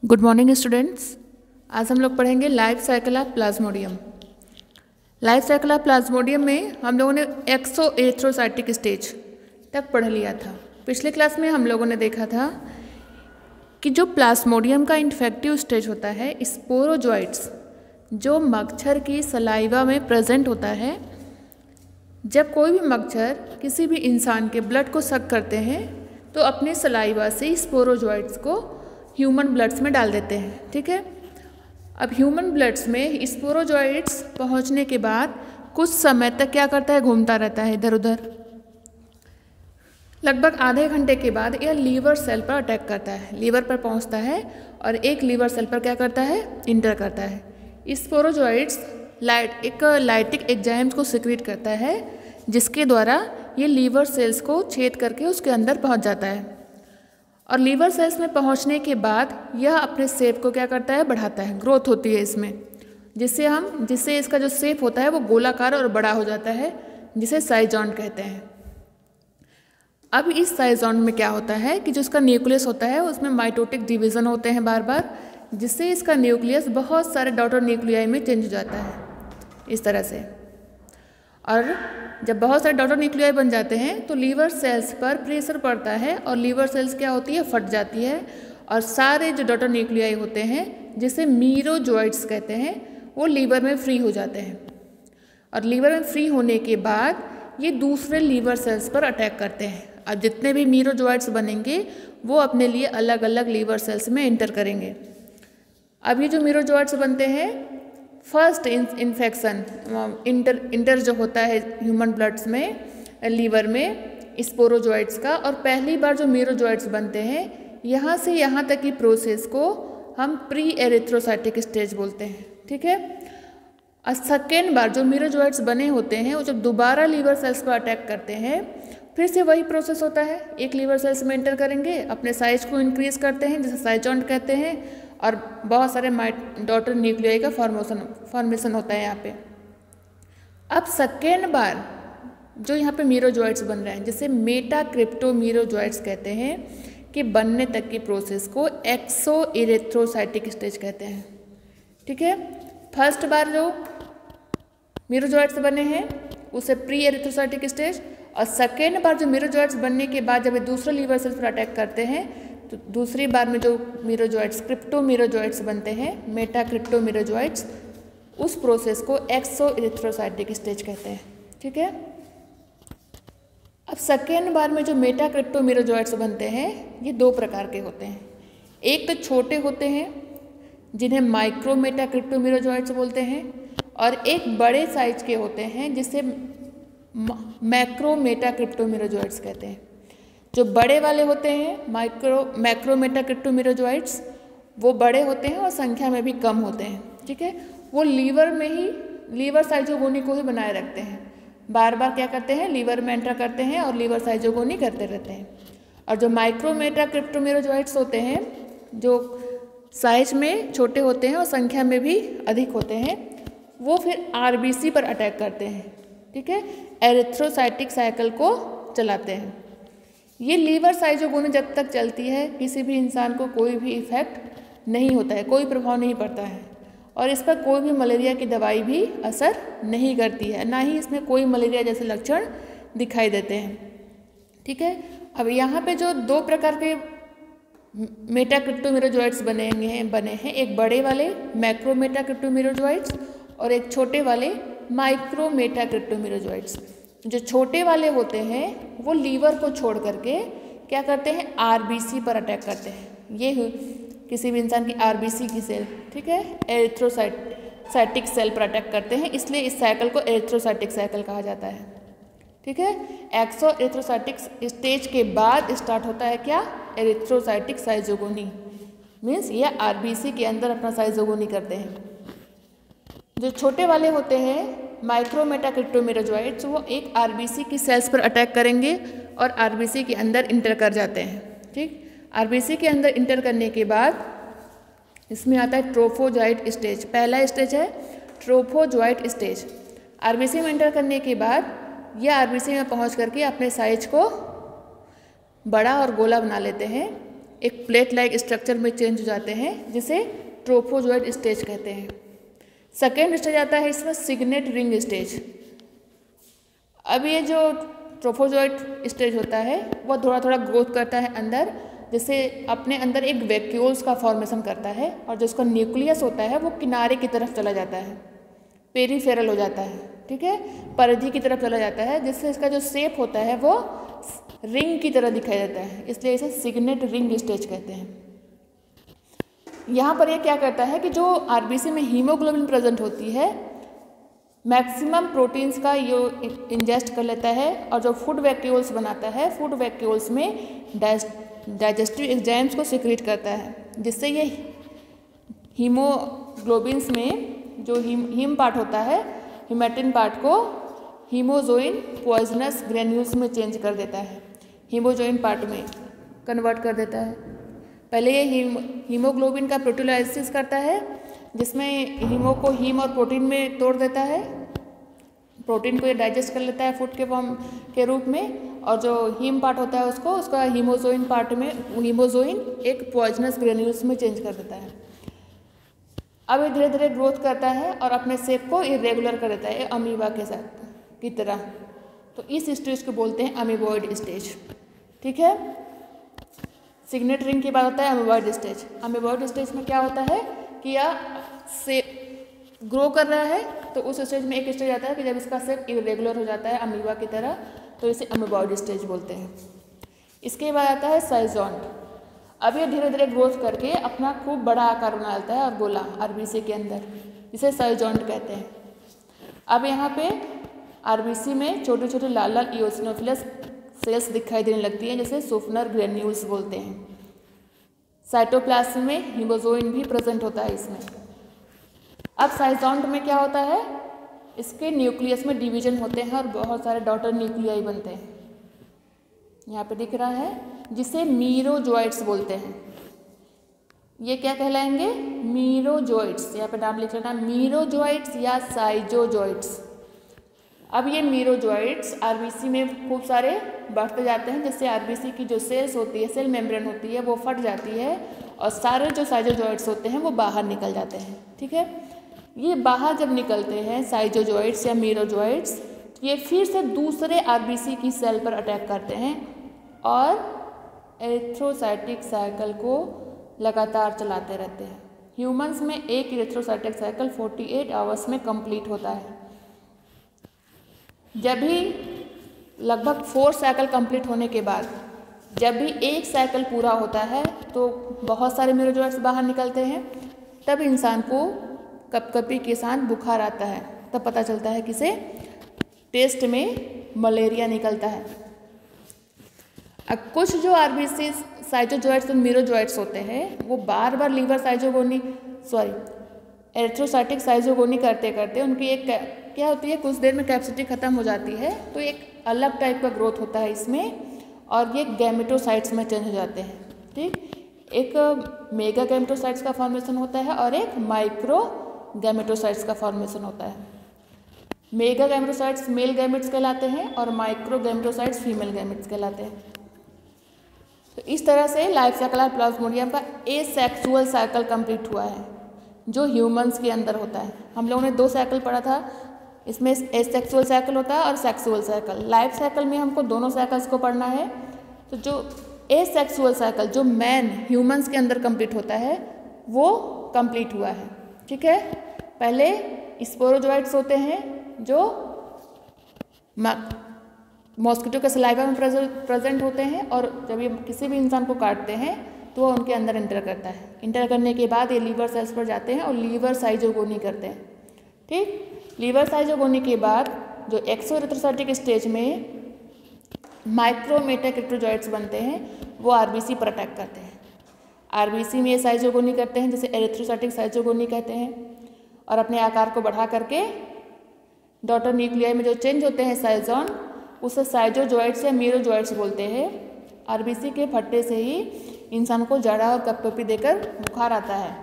Good morning students. आज हम लोग पढ़ेंगे life cycle of Plasmodium. Life cycle of Plasmodium में हम लोगों ने एक्सोएरिथ्रोसाइटिक स्टेज तक पढ़ लिया था। पिछले क्लास में हम लोगों ने देखा था कि जो प्लाज्मोडियम का इन्फेक्टिव स्टेज होता है, स्पोरोजोइट्स जो मच्छर की सलाइवा में प्रेजेंट होता है, जब कोई भी मच्छर किसी भी इंसान के ब्लड को सक करते हैं तो अपने सलाइवा से स्पोरोजोइट्स को ह्यूमन ब्लड्स में डाल देते हैं। ठीक है, अब ह्यूमन ब्लड्स में स्पोरोजोइट्स पहुंचने के बाद कुछ समय तक क्या करता है, घूमता रहता है इधर उधर। लगभग आधे घंटे के बाद यह लीवर सेल पर अटैक करता है, लीवर पर पहुंचता है और एक लीवर सेल पर क्या करता है, इंटर करता है। स्पोरोजोइट्स लाइटिक एंजाइम्स को सिक्रीट करता है, जिसके द्वारा ये लीवर सेल्स को छेद करके उसके अंदर पहुंच जाता है और लीवर सेल्स में पहुंचने के बाद यह अपने शेप को क्या करता है, बढ़ाता है, ग्रोथ होती है इसमें, जिससे इसका जो शेप होता है वो गोलाकार और बड़ा हो जाता है, जिसे साइजॉन्ट कहते हैं। अब इस साइजॉन्ट में क्या होता है कि जो इसका न्यूक्लियस होता है उसमें माइटोटिक डिवीज़न होते हैं बार बार, जिससे इसका न्यूक्लियस बहुत सारे डॉटर न्यूक्लियाई में चेंज हो जाता है इस तरह से। और जब बहुत सारे डॉटर न्यूक्लियाई बन जाते हैं तो लीवर सेल्स पर प्रेशर पड़ता है और लीवर सेल्स क्या होती है, फट जाती है और सारे जो डॉटर न्यूक्लियाई होते हैं, जिसे मीरोजोइट्स कहते हैं, वो लीवर में फ्री हो जाते हैं और लीवर में फ्री होने के बाद ये दूसरे लीवर सेल्स पर अटैक करते हैं। अब जितने भी मीरोजोइट्स बनेंगे वो अपने लिए अलग अलग लीवर सेल्स में एंटर करेंगे। अब ये जो मीरोजोइट्स बनते हैं, फर्स्ट इन्फेक्शन इंटर जो होता है ह्यूमन ब्लड्स में, लीवर में स्पोरोजोइट्स का, और पहली बार जो मीरोजोइट्स बनते हैं यहाँ से यहाँ तक की प्रोसेस को हम प्री एरिथ्रोसाइटिक स्टेज बोलते हैं। ठीक है, और सेकेंड बार जो मीरोजोइट्स बने होते हैं वो जब दोबारा लीवर सेल्स पर अटैक करते हैं, फिर से वही प्रोसेस होता है, एक लीवर सेल्स में एंटर करेंगे, अपने साइज को इंक्रीज करते हैं जिसे साइजॉन्ट कहते हैं, और बहुत सारे डॉटर न्यूक्लियाई का फॉर्मेशन होता है यहाँ पे। अब सेकेंड बार जो यहाँ पे मीरोजोइट्स बन रहे हैं, जिसे मेटाक्रिप्टोमीरोजोइट्स कहते हैं, कि बनने तक की प्रोसेस को एक्सोएरिथ्रोसाइटिक स्टेज कहते हैं। ठीक है, फर्स्ट बार जो मीरोजोइट्स बने हैं उसे प्री एरिथ्रोसाइटिक स्टेज, और सेकेंड बार जो मीरोजोइट्स बनने के बाद जब ये दूसरे लीवर सेल्स पर अटैक करते हैं तो दूसरी बार में जो मीरोजोइट्स क्रिप्टोमीरोजोइट्स बनते हैं, मेटाक्रिप्टोमीरोजोइट्स, उस प्रोसेस को एक्सोएरिथ्रोसाइटिक स्टेज कहते हैं। ठीक है, अब सेकेंड बार में जो मेटाक्रिप्टोमीरोजोइट्स बनते हैं ये दो प्रकार के होते हैं। एक तो छोटे होते हैं जिन्हें माइक्रो मेटाक्रिप्टोमीरोजोइट्स बोलते हैं, और एक बड़े साइज के होते हैं जिसे मैक्रो मेटाक्रिप्टोमीरोजोइट्स कहते हैं। जो बड़े वाले होते हैं मैक्रो मेटाक्रिप्टोमीरोजोइट्स, वो बड़े होते हैं और संख्या में भी कम होते हैं। ठीक है, वो लीवर में ही लीवर साइजोगोनी को ही बनाए रखते हैं, बार बार क्या करते हैं, लीवर में एंटर करते हैं और लीवर साइजोगोनी करते रहते हैं। और जो माइक्रो मेटाक्रिप्टोमीरोजोइट्स होते हैं, जो साइज में छोटे होते हैं और संख्या में भी अधिक होते हैं, वो फिर आरबीसी पर अटैक करते हैं। ठीक है, एरिथ्रोसाइटिक साइकिल को चलाते हैं। ये लीवर साइजोगोनी जब तक चलती है किसी भी इंसान को कोई भी इफेक्ट नहीं होता है, कोई प्रभाव नहीं पड़ता है, और इस पर कोई भी मलेरिया की दवाई भी असर नहीं करती है, ना ही इसमें कोई मलेरिया जैसे लक्षण दिखाई देते हैं। ठीक है, अब यहाँ पे जो दो प्रकार के मेटाक्रिप्टोमीरोजोइट्स बने हैं, एक बड़े वाले मैक्रो मेटाक्रिप्टोमीरोजोइट्स और एक छोटे वाले माइक्रो मेटाक्रिप्टोमीरोजोइट्स। जो छोटे वाले होते हैं वो लीवर को छोड़ करके क्या करते हैं, आरबीसी पर अटैक करते हैं। ये किसी भी इंसान की आरबीसी की सेल, ठीक है, एरिथ्रोसाइटिक सेल पर अटैक करते हैं, इसलिए इस साइकिल को एरिथ्रोसाइटिक साइकिल कहा जाता है। ठीक है, एक्सोएरिथ्रोसाइटिक स्टेज के बाद स्टार्ट होता है क्या, एरिथ्रोसाइटिक साइजोगोनी, मीन्स यह आरबीसी के अंदर अपना साइजोगोनी करते हैं। जो छोटे वाले होते हैं माइक्रो मेटाक्रिप्टोमीरोजोइट्स, वो एक आरबीसी की सेल्स पर अटैक करेंगे और आरबीसी के अंदर इंटर कर जाते हैं। ठीक, आरबीसी के अंदर इंटर करने के बाद इसमें आता है ट्रोफोजोइट स्टेज। पहला स्टेज है ट्रोफोजोइट स्टेज। आरबीसी में इंटर करने के बाद यह आरबीसी में पहुंच करके अपने साइज को बड़ा और गोला बना लेते हैं एक प्लेट लाइक स्ट्रक्चर में चेंज हो जाते हैं, जिसे ट्रोफोजोइड स्टेज कहते हैं। सेकेंड स्टेज आता है इसमें सिग्नेट रिंग स्टेज। अब ये जो ट्रोफोजोइड स्टेज होता है वो थोड़ा थोड़ा ग्रोथ करता है अंदर, जिससे अपने अंदर एक वैक्यूल्स का फॉर्मेशन करता है, और जो उसका न्यूक्लियस होता है वो किनारे की तरफ चला जाता है, पेरीफेरल हो जाता है, ठीक है, परिधि की तरफ चला जाता है, जिससे इसका जो शेप होता है वो रिंग की तरह दिखाई देता है, इसलिए इसे सिग्नेट रिंग स्टेज कहते हैं। यहाँ पर ये क्या करता है कि जो आरबीसी में हीमोग्लोबिन प्रेजेंट होती है, मैक्सिमम प्रोटीन्स का ये इंजेस्ट कर लेता है, और जो फूड वैक्यूल्स बनाता है, फूड वैक्यूल्स में डाइजेस्टिव एंजाइम्स को सिक्रीट करता है, जिससे ये हीमोग्लोबिन्स में जो हीम पार्ट होता है, हीमेटिन पार्ट को हीमोजोइन पॉइजनस ग्रेन्यूल्स में चेंज कर देता है, हीमोजोइन पार्ट में कन्वर्ट कर देता है। पहले ये हीमोग्लोबिन का प्रोटीलाइसिस करता है, जिसमें हीमो को हीम और प्रोटीन में तोड़ देता है, प्रोटीन को ये डाइजेस्ट कर लेता है फूड के फॉर्म के रूप में, और जो हीम पार्ट होता है उसका हीमोजोइन पार्ट में हीमोजोइन एक पॉइजनस ग्रेन्यूल्स में चेंज कर देता है। अब ये धीरे धीरे ग्रोथ करता है और अपने शेप को इरेगुलर कर देता है अमीबा के साथ की तरह। तो इस स्टेज को बोलते हैं अमीबॉइड स्टेज, ठीक है। सिग्नेट रिंग की बात होता है अमीबॉइड स्टेज। अमीबॉइड स्टेज में क्या होता है कि यह शेप ग्रो कर रहा है, तो उस स्टेज में एक स्टेज आता है कि जब इसका शेप इरेगुलर हो जाता है अमीबा की तरह, तो इसे अमीबॉइड स्टेज बोलते हैं। इसके बाद आता है साइजोंट। अब ये धीरे धीरे ग्रोथ करके अपना खूब बड़ा आकार बना लेता है और गोला आरबीसी के अंदर, इसे साइजोंट कहते हैं। अब यहाँ पे आरबीसी में छोटे छोटे लाल लाल इओसिनोफिलस सेल्स दिखाई देने लगती हैं, जिसे सुफनर ग्रेन्यूल्स बोलते हैं। साइटोप्लाज्म में हीमोजोइन भी प्रेजेंट होता है इसमें। अब साइजोंट में क्या होता है, इसके न्यूक्लियस में डिवीजन होते हैं और बहुत सारे डॉटर न्यूक्लियाई बनते हैं, यहाँ पे दिख रहा है, जिसे मीरोजोइट्स बोलते हैं। ये क्या कहलाएंगे, मीरोजोइट्स। यहाँ पे नाम लिख लेना, मीरोजोइट्स या साइजोजोइट्स। अब ये मीरोजोइट्स आरबीसी में खूब सारे बढ़ते जाते हैं, जिससे आरबीसी की जो सेल्स होती है, सेल मेम्ब्रेन होती है, वो फट जाती है और सारे जो साइजोजोइट्स होते हैं वो बाहर निकल जाते हैं, ठीक है। ये बाहर जब निकलते हैं साइजोजोइट्स या मीरोजोइट्स, ये फिर से दूसरे आरबीसी की सेल पर अटैक करते हैं और एरिथ्रोसाइटिक साइकिल को लगातार चलाते रहते हैं। ह्यूमंस में एक एरिथ्रोसाइटिक साइकिल 48 आवर्स में कंप्लीट होता है। जब भी लगभग 4 साइकिल कंप्लीट होने के बाद जब भी एक साइकिल पूरा होता है तो बहुत सारे मीरोजोइट्स बाहर निकलते हैं। तब इंसान को कपकपी के साथ बुखार आता है, तब पता चलता है कि इसे टेस्ट में मलेरिया निकलता है। अब कुछ जो आरबीसी साइटोजोइट्स और मीरोजोइट्स होते हैं वो बार बार लीवर एरिथ्रोसाइटिक साइजोगोनी करते करते उनकी एक क्या होती है, कुछ देर में कैपेसिटी खत्म हो जाती है, तो एक अलग टाइप का ग्रोथ होता है इसमें और ये गैमेटोसाइट्स में चेंज हो जाते हैं, ठीक। एक मेगा गैमेटोसाइट्स का फॉर्मेशन होता है और एक माइक्रो गैमेटोसाइट्स का फॉर्मेशन होता है। मेगा गैमेटोसाइट्स मेल गैमेट्स कहलाते हैं और माइक्रो गैमेटोसाइट्स फीमेल गैमेट्स कहलाते हैं। तो इस तरह से लाइफ साइकिल ऑफ प्लाज्मोडियम का एसेक्सुअल साइकिल कंप्लीट हुआ है, जो ह्यूमंस के अंदर होता है। हम लोगों ने 2 साइकिल पढ़ा था, इसमें एसेक्सुअल साइकिल होता है और सेक्सुअल साइकिल। लाइफ साइकिल में हमको दोनों साइकिल्स को पढ़ना है। तो जो एसेक्सुअल साइकिल जो मैन ह्यूमंस के अंदर कंप्लीट होता है वो कंप्लीट हुआ है, ठीक है। पहले स्पोरोजोइट्स होते हैं जो मॉस्किटो के सलाइवा में प्रेजेंट होते हैं और जब ये किसी भी इंसान को काटते हैं तो वह उनके अंदर इंटर करता है। इंटर करने के बाद ये लीवर सेल्स पर जाते हैं और लीवर साइजोगोनी करते हैं, ठीक। लीवर साइजोगोनी के बाद जो एक्सोएरिथ्रोसाइटिक स्टेज में माइक्रोमेटाक्रिप्टोजोइट्स बनते हैं वो आरबीसी पर अटैक करते हैं। आरबीसी में ये साइजोगोनी करते हैं, जिसे एरिथ्रोसाइटिक साइजोगोनी कहते हैं, और अपने आकार को बढ़ा करके डॉटर न्यूक्लियाई में जो चेंज होते हैं साइजोन, उसे साइजोजोइट्स या मीरोजोइट्स बोलते हैं। आरबीसी के फटने से ही इंसान को जड़ा और कपकपी देकर बुखार आता है।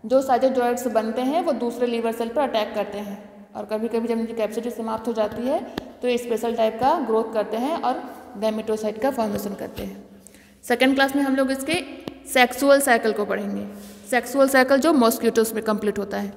जो साइजोजोइट्स बनते हैं वो दूसरे लीवर सेल पर अटैक करते हैं और कभी कभी जब इनकी कैपेसिटी समाप्त हो जाती है तो ये स्पेशल टाइप का ग्रोथ करते हैं और गैमेटोसाइट का फॉर्मेशन करते हैं। सेकेंड क्लास में हम लोग इसके सेक्सुअल साइकिल को पढ़ेंगे। सेक्सुअल साइकिल जो मॉस्किटोस में कंप्लीट होता है।